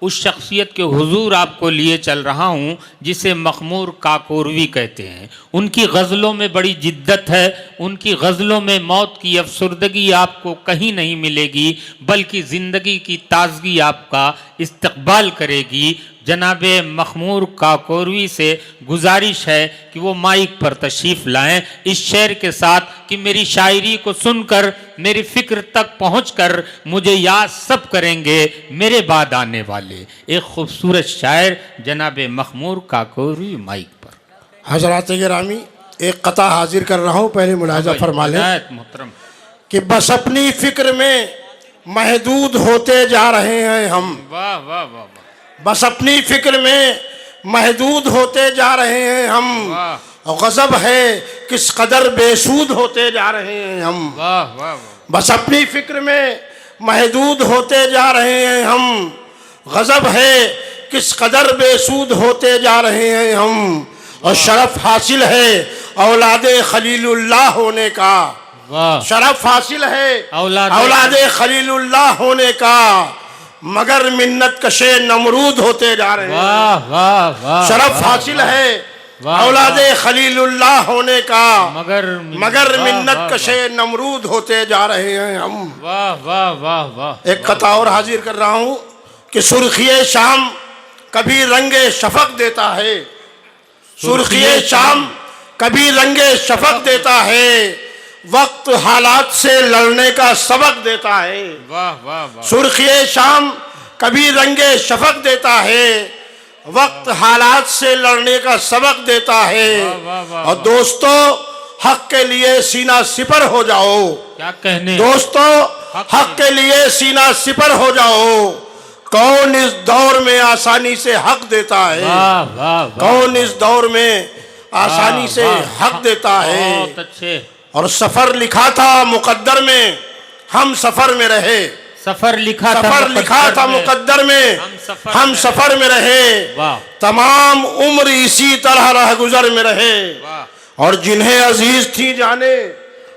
उस शख्सियत के हुजूर आपको लिए चल रहा हूँ जिसे मखमूर काकोरवी कहते हैं। उनकी गज़लों में बड़ी जिद्दत है, उनकी गज़लों में मौत की अफसरदगी आपको कहीं नहीं मिलेगी, बल्कि ज़िंदगी की ताजगी आपका इस्तकबाल करेगी। जनाबे मखमूर काकोरवी से गुजारिश है कि वो माइक पर तशरीफ़ लाएं इस शेर के साथ कि मेरी शायरी को सुनकर मेरी फ़िक्र तक पहुंचकर मुझे याद सब करेंगे मेरे बाद आने वाले। एक खूबसूरत शायर जनाबे मखमूर काकोरवी माइक पर। हज़रात गिरामी, एक कता हाजिर कर रहा हूँ, पहले मुलाहिज़ा फरमा लें मोहतरम कि बस अपनी फ़िक्र में महदूद होते जा रहे हैं हम। वाह वाह वाह वाह। बस अपनी फ़िक्र में महदूद होते जा रहे हैं हम। वाह गज़ब है किस कदर बेसूद होते जा रहे हैं हम। वाह वाह वाह। बस अपनी फ़िक्र में महदूद होते जा रहे हैं हम। गज़ब है किस कदर बेसूद होते जा रहे हैं हम। और शरफ़ हासिल है औलादे खलीलुल्लाह होने का। वाह। शरफ़ हासिल है औलादे औलादे खलीलुल्लाह होने का, मगर मिन्नत कशे नमरूद होते जा रहे हैं। वाह वाह वाह। शरफ़ हासिल है औलादे खलीलुल्लाह होने का, मगर मिन्नत कशे नमरूद होते जा रहे हैं हम। वाह वाह वाह वाह। एक कथा और हाजिर कर रहा हूँ कि सुर्खिए शाम कभी रंगे शफक देता है। सुर्खिए शाम कभी रंगे शफक देता है, वक्त हालात से लड़ने का सबक देता है। वाह वाह वाह। सुर्खिए शाम कभी रंगे शफक देता है, वक्त हालात से लड़ने का सबक देता है। वाह वाह। और दोस्तों हक के लिए सीना सिपर हो जाओ। क्या कहने। दोस्तों हक के लिए सीना सिपर हो जाओ। कौन इस दौर में आसानी से हक देता है। वाह वाह वाह। कौन इस दौर में आसानी से हक देता है। बहुत अच्छे। और सफर लिखा था मुकद्दर में, हम सफर में रहे। सफर लिखा था मुकद्दर में, हम सफर में रहे। वाह। तमाम उम्र इसी तरह रह गुजर में रहे। वाह। और जिन्हें अजीज थी जाने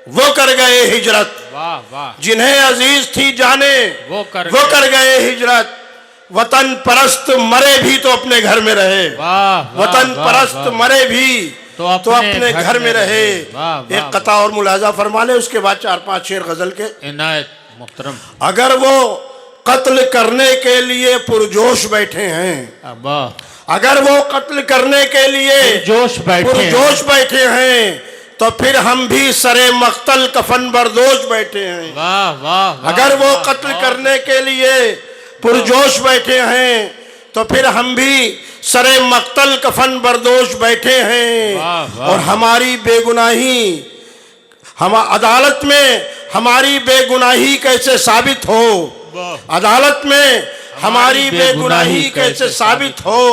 वो कर गए हिजरत। वाह वाह। जिन्हें अजीज थी जाने वो कर गए हिजरत। वतन परस्त मरे भी तो अपने घर में रहे। वाह। वतन परस्त मरे भी तो अपने घर में रहे। एक कथा और मुलाजा फरमा ले, उसके बाद 4-5 शेर गजल के। इनायत मोहतरम। अगर वो कत्ल करने के लिए पुरजोश बैठे हैं, अगर वो कत्ल करने के लिए पुरजोश बैठे हैं, तो फिर हम भी सरे मख्तल कफन बरदोश बैठे हैं। वाह वाह। अगर वो कत्ल करने के लिए पुरजोश बैठे हैं, तो फिर हम भी सरे मख्तल कफन बरदोश बैठे हैं। और हमारी बेगुनाही हम अदालत में हमारी बेगुनाही कैसे साबित हो। अदालत में हमारी बेगुनाही कैसे साबित हो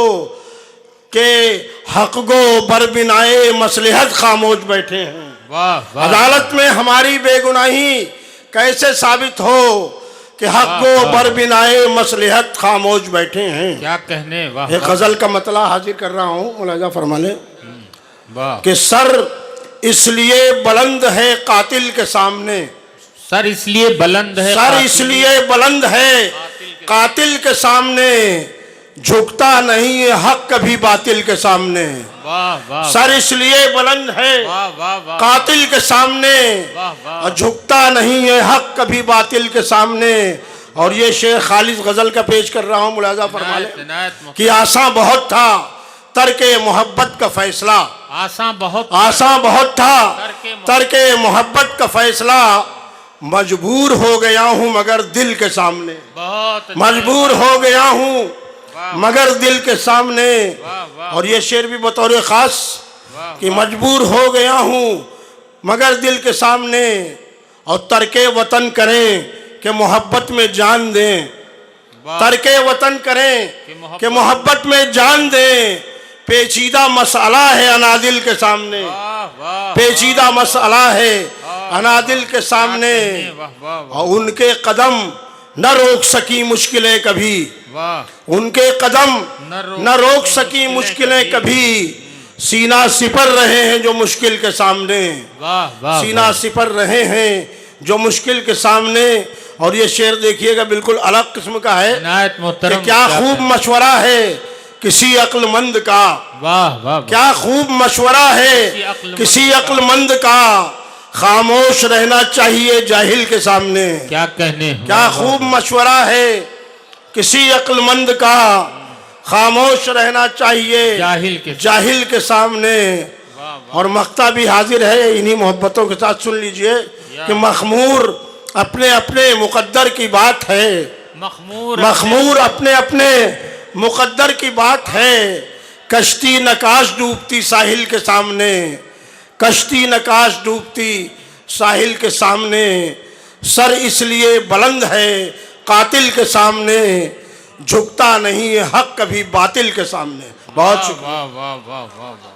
कि हक गो बरबिनाए मसलहत खामोश बैठे हैं। वाह। अदालत में हमारी बेगुनाही कैसे साबित हो कि हक गो बरबिनाए मसलहत खामोश बैठे हैं। क्या कहने। वाह। एक गजल का मतला हाजिर कर रहा हूँ, मुलाजा फरमा ले वाह। कि सर इसलिए बुलंद है कातिल के सामने। सर इसलिए बुलंद है। सर इसलिए बुलंद है कातिल के सामने, झुकता नहीं है हक कभी बातिल के सामने। वाह वाह। सर इसलिए बुलंद है वाह वाह वाह। कातिल के सामने, वाह वाह। और झुकता नहीं है हक कभी बातिल के सामने। और ये शेर खालिद गजल का पेश कर रहा हूँ, मुलाजा फरमा ले कि आसान बहुत था तर्के मोहब्बत का फैसला। आसान बहुत था तर्के मोहब्बत का फैसला, मजबूर हो गया हूँ मगर दिल के सामने। मजबूर हो गया हूँ मगर दिल के सामने। और ये शेर भी बतौर खास कि मजबूर हो गया हूँ मगर दिल के सामने। और तर्के वतन करें कि मोहब्बत में जान दें। तर्के वतन करें कि मोहब्बत में जान दें। पेचीदा मसला है अनादिल के सामने। पेचीदा मसला है अनादिल के सामने। और उनके कदम न रोक सकी मुश्किलें कभी। उनके कदम न रोक सकी मुश्किलें कभी। सीना सिपर रहे हैं जो मुश्किल के सामने। सीना सिपर रहे हैं जो मुश्किल के सामने। और ये शेर देखिएगा बिल्कुल अलग किस्म का है इनायत मोहतरम, कि क्या खूब मशवरा है किसी अक्लमंद का। वाह वाह, क्या खूब मशवरा है किसी अक्लमंद का, खामोश रहना चाहिए जाहिल के सामने। क्या कहने, क्या खूब मशवरा है किसी अक्लमंद का, खामोश रहना चाहिए जाहिल के सामने। और मक्ता भी हाजिर है, इन्हीं मोहब्बतों के साथ सुन लीजिए कि मखमूर अपने अपने मुकद्दर की बात है, मखमूर अपने अपने मुकद्दर की बात है। कश्ती नकाश डूबती साहिल के सामने, कश्ती नकाश डूबती साहिल के सामने। सर इसलिए बुलंद है कातिल के सामने, झुकता नहीं है हक कभी बातिल के सामने। बहुत शुक्रिया। वाह वाह वाह वाह वाह।